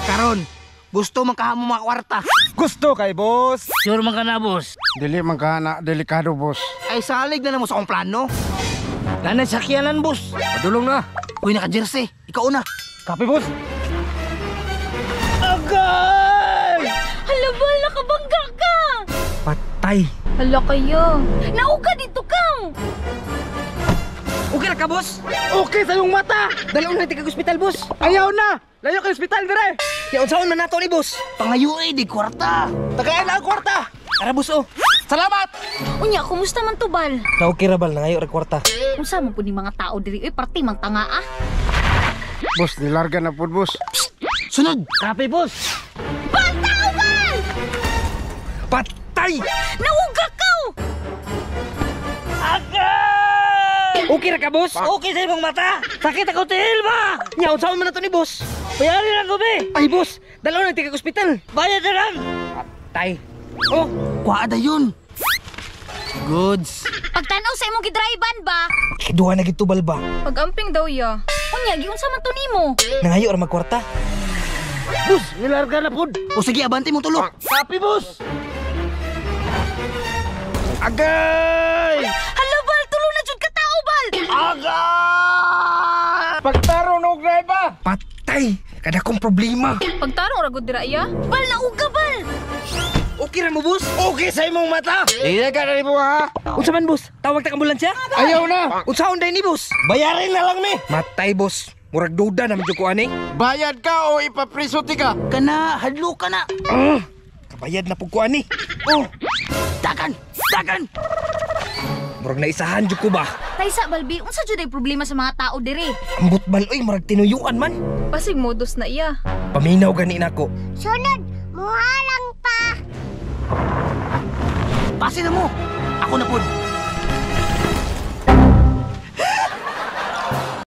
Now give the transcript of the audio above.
Karon, gusto makahamo mga kwarta. Gusto kay boss. Sure man ka na, boss. Dili man ka na delikado boss. Ay salig na mo sa akong plano. Nanay sakyanan, boss. Padulong na. Uy, naka-jersey. Ikaw una. Kape boss. Agay! Hala, Bal, nakabangga ka! Patay. Hala kayo. Nauga dito ka! Okay na ka, boss? Okay sa iyong mata. Dalawang natin kag-hospital, boss. Ayaw na. Layo ka hospital dire. Yaon saan na nato ni boss? Pangayo di kwarta. Tagayan na ang kwarta. Tara, boss, oh. Salamat! Unya, kumusta man to, Bal? Okay ra, Bal, nangayo ra kwarta. Kung saan mo po ni mga tao diri, party mang tanga ah. Boss, nilarga na po boss. Sunod! Kape, boss. Bal, tao, Bal! Patay! Nauga ka! Agay! Okay ra ka, boss? Okay sa imong mata. Sakit ako tihil ba? Yaon saan man na to ni boss? Bayari lang ko, be. Ay, boss, dalawang natin kag-hospital. Bayad na lang. Patay. Oh, kuwaada yun. Goods. Pagtanaw sa imong gidriban ba? Kiduha na gitubal ba? Pag-amping daw ya. Unya, giunsa man to nimo? Nangayo ra magkwarta. Boss, nilarga na po. O sige, abante mo tulog. Kape, boss. Agay! Hala, Bal, tulo na jud ka tao, Bal! Agay! Pagtaro no driver. Patay. Kada kong problema. Pagtarong ragod dira iya. Bal, nauga, Bal! Okay ra mo, boss? Okay sa imong mata. Iya ka na mo ha. Unsa man, boss? Tawag ta ambulansya? Ayaw na. Unsaon day ni, boss? Bayarin na lang, me. Matay, boss. Murag duda na medyo ko ani. Bayad ka o ipapriso ka. Kana, hadlo ka na. Kabayad na pug ko ani. Oh. Dagan! Dagan! Murag naisahan jud ko ba? Taysa, Balbi, unsa jud ay problema sa mga tao diri? Ambot baloy, murag tinuyuan man. Pasig modus na iya. Paminaw gani nako. Sunod, muhalang pa! Pasi na mo. Ako na pud.